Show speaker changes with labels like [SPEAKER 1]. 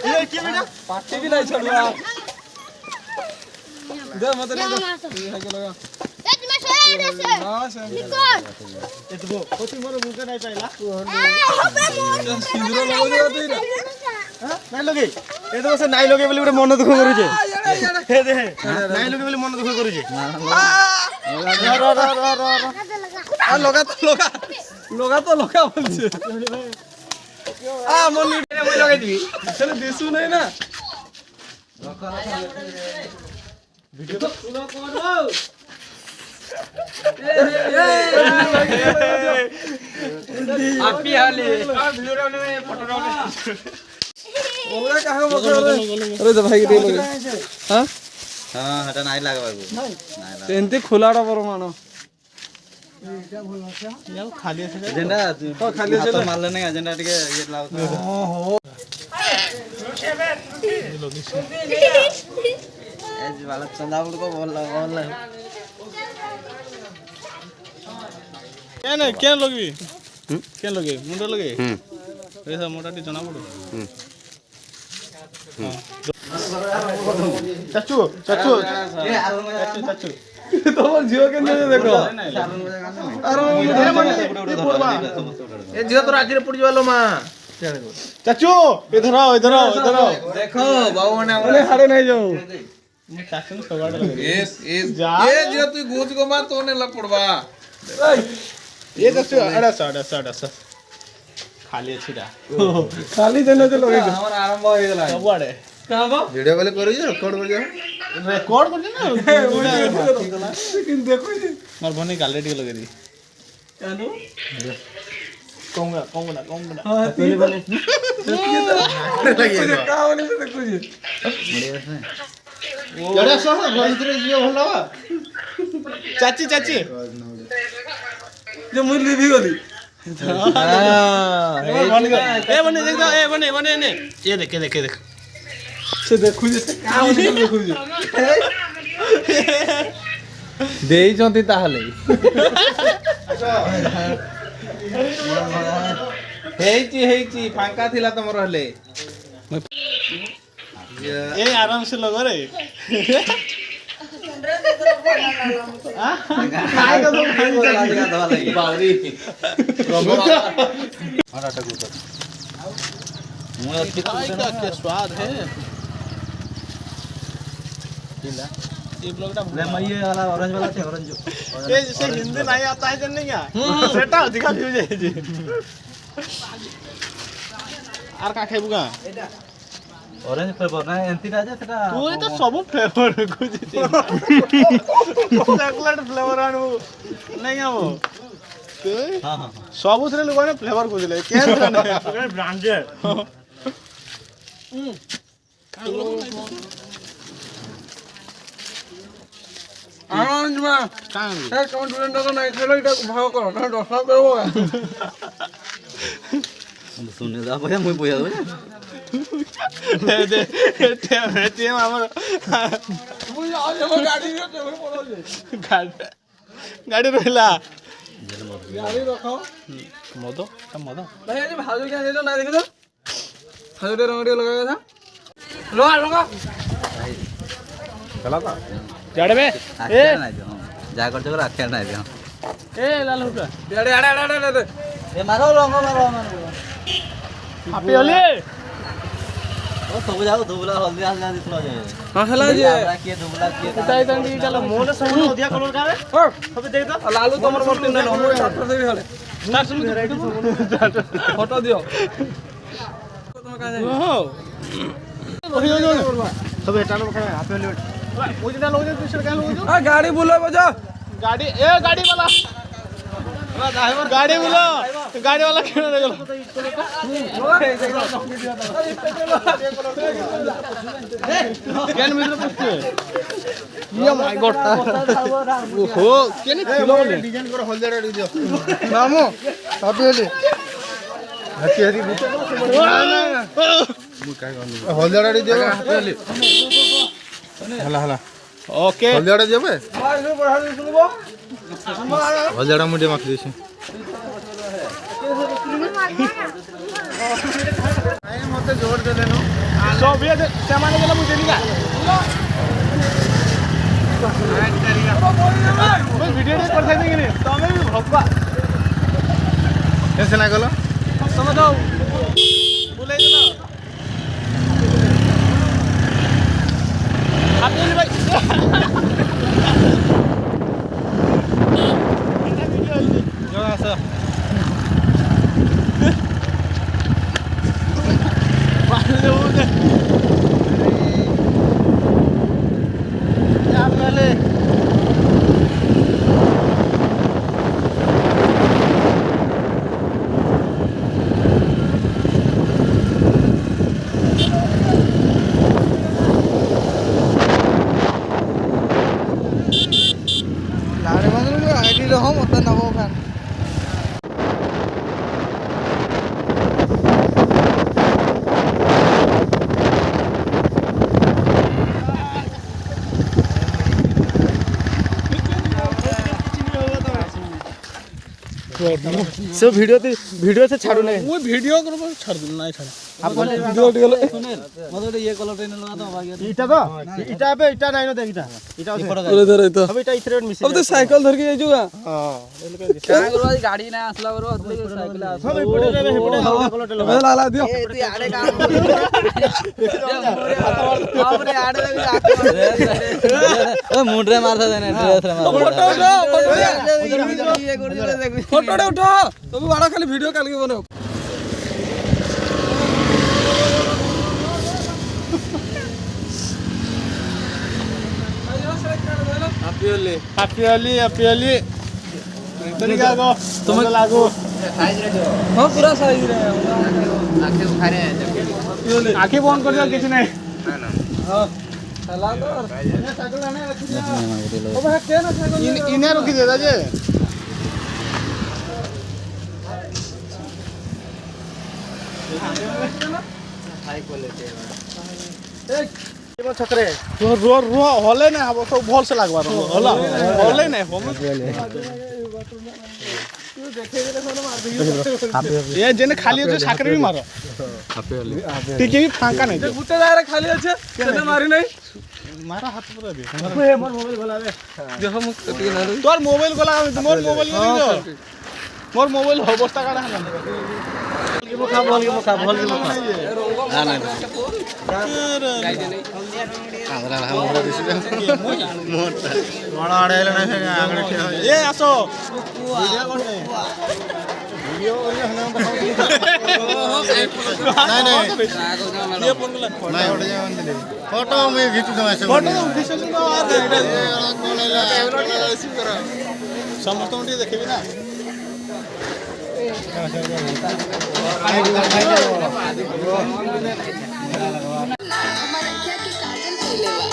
[SPEAKER 1] ये की बेटा पार्टी भी नहीं छोड़वा दे मत ले ये है के लगा
[SPEAKER 2] ए तुम्हें सोया दे से
[SPEAKER 1] हां से
[SPEAKER 2] निकल
[SPEAKER 1] एतबो कोती मोर मुके नहीं पाइला
[SPEAKER 2] होबे मोर
[SPEAKER 1] सिंदूर लगो दे तई ना हां नहीं लगे ए तो से नहीं लगे बोली गोटे मन दुख करू जे हे दे नहीं लगे बोली मन दुख करू जे आ लगा तो लगा बोल छे आ मन नहीं लगे दी चल दिसु नहीं ना वीडियो तो सुनो करो आपी हाली वीडियो में फोटो ओला कहां बकर अरे तो भाई के लगे हां
[SPEAKER 3] हां हटा नहीं लागे बाबू नहीं
[SPEAKER 1] एंते खुलाड़ा पर मानो
[SPEAKER 3] यार खाली আছে एजेंडा
[SPEAKER 1] तो खाली
[SPEAKER 3] हाथ मारले नहीं एजेंडा टिके ये लाओ
[SPEAKER 1] ओहो
[SPEAKER 3] एज वाला चंदाउड़ को बोल
[SPEAKER 1] क्या लगी क्या लगे मुंडा लगे ऐसा मोटा टी जना पड़ो चाचू चाचू चाचू तो जियो के नहीं देखो अरे
[SPEAKER 3] ए जियो तो राजी रे पड़ जवालो मां
[SPEAKER 1] चाचू इधर आओ
[SPEAKER 3] देखो बाबू ने
[SPEAKER 1] अरे हारे नहीं जाओ चाचू सगाड़ लगे
[SPEAKER 3] ये जियो तू गोज को मार तो ने ला पड़वा
[SPEAKER 1] ये चाचू अड़ा खाली अच्छी खाली देने तो लगे
[SPEAKER 3] हमर आरंभ हो गेला
[SPEAKER 1] सब आड़े कहां बा
[SPEAKER 3] वीडियो कॉल करू जे रिकॉर्ड कर जे
[SPEAKER 1] रिकॉर्ड कर ना लेकिन देखो मार बने गाले टिक लगे दी कानो कोंगड़ा पहले बने लगे का वाले से देखो जी
[SPEAKER 3] बढ़िया से
[SPEAKER 1] जड़े सो घर भीतर जियो भलवा चाची जो मुरली भी गली हां बने ने ये देख से देखु जे का देखु जे
[SPEAKER 3] देई जंती ताहले हेची फांका थिला तमर हले
[SPEAKER 1] ए आराम से लगो रे काय का तो
[SPEAKER 3] बावरी मुझे अच्छी
[SPEAKER 1] क्या स्वाद है ये ब्लॉग
[SPEAKER 3] ले मई वाला ऑरेंज वाला थे ऑरेंज
[SPEAKER 1] ये जैसे हिंदी नहीं आता है जन क्या सेटा दिखा दियो जे जी आर का खाइबु का
[SPEAKER 3] ऑरेंज फ्लेवर ना एंती राजा सेटा
[SPEAKER 1] तू तो सब फ्लेवर कुछ चॉकलेट फ्लेवर आनु नहीं है वो
[SPEAKER 3] हां
[SPEAKER 1] सब उसरे लोग ने फ्लेवर को दिले केन ने ब्रांडेड ऑरेंज में कान ए कौन को नहीं खेलो इटा भाव करो ना 10 करो
[SPEAKER 3] सुने जा भैया मुई भैया
[SPEAKER 1] दे हमर मुई आज हम गाड़ी रे गाड़ी रहला गाड़ी रखो मदो भाई आज भाजो क्या देलो ना देखो भाजो रे रंगड़ी लगाया था लगा चला था जड़े में ए
[SPEAKER 3] जा कर जगह आखे ना दे
[SPEAKER 1] ए लाल हुटा जड़े अड़े
[SPEAKER 3] ए मारो रंग मारो
[SPEAKER 1] आपे ओले
[SPEAKER 3] ओ सब जाओ दुबला हल्दी हल्दी दिखलो जे
[SPEAKER 1] हां हला जे
[SPEAKER 3] के दुबला के
[SPEAKER 1] ताई तंडी चलो मोले सब ओदिया कलर का रे ओ सब देख तो लालू तमर मोर तीन न हम छात्र देबी हले ना सुन फोटो दियो तुम का जाई हो सब एटा लो खड़ा आपे ओले ओ जिना लोग दूसरे का लोग आ गाड़ी बुला बजा गाड़ी ए गाड़ी वाला गाड़ी बोलो गाड़ी वाला क्यों नहीं चलो क्या मित्र पूछते ये माय गॉड ओहो केने किलो ले डिजाइन कर होल्डर रे दियो नामो साबे ले हाथी हाथी बीच मु काय गन होल्डर रे दियो हाथी ले हला हला ओके होल्डर रे जेबे भाई से बढ़ा दे सुनबो होल्डर मुंडे माख देसी मत जोर दे देनु सब ये से माने गेला मुझे निका मैं वीडियो कर सकते कि नहीं तमे भी भगवा ऐसे ना गलो समझो बुलाई देना आप ये भाई जो आसा पानी दे वो दे या पहले लाड़े बंद आईडी रहो मत नवो फैन सब वीडियो से छाड़ू नहीं वो वीडियो करो छाड़ दो नहीं छाड़ आप वीडियो गलो
[SPEAKER 3] सुनील मतलब ये कलर ट्रेन लगा तो भाग गया
[SPEAKER 1] इटा तो इटा पे इटा नहीं दे इटा
[SPEAKER 3] इधर तो
[SPEAKER 1] अब इटा इथरेट मिस
[SPEAKER 3] अब तो साइकिल धर के जाइजुगा
[SPEAKER 1] हां
[SPEAKER 3] क्या करो गाड़ी ना असला करो साइकिल
[SPEAKER 1] सब इपटे रे हेपटे
[SPEAKER 3] मैं लाला दियो
[SPEAKER 4] ए तू आड़े काम आपरे आड़े भी आके
[SPEAKER 3] ओ मुंडरे मारता देने ड्रेस रे मार
[SPEAKER 4] फोटो
[SPEAKER 3] फोटो उठो तू बड़ा खाली वीडियो काल के बनाओ
[SPEAKER 1] अपियली तरीका को तुम लागो
[SPEAKER 3] हां पूरा साइज रे
[SPEAKER 4] आके उखारे
[SPEAKER 1] आंखें बंद कर दियो किछ नहीं
[SPEAKER 3] हां चला दो साइकिल आने ओ भाई के ना साइकिल
[SPEAKER 1] इने रोकी दे दा जे छकरे रो रो हले ना अब तो भल से लागबा होला हले ना हम ये जेने खाली আছে ছাকরে भी मारो টিকে भी फांका नहीं
[SPEAKER 3] गुटे दायरा खाली আছে সেটা মারি নাই
[SPEAKER 1] मारा हाथ पूरा दे मोर मोबाइल गला दे
[SPEAKER 3] देखो मुख टिके ना
[SPEAKER 1] তোর মোবাইল গলা মোর মোবাইল গলি मोर मोबाइल अवस्था काढा ना मुखा बोल ना ना आंगरा हमरा दिस बड़ा आड़ेले ना आंगरे ए आसो वीडियो कोन वीडियो नहीं नहीं ये फोन गला नहीं उठ जा बंदले फोटो में खींच दो ऐसे फोटो खींच दो और एटा कोलेला रिसीव करो समस्त उठी देखबी ना
[SPEAKER 2] हमारे क्या की काजल पहले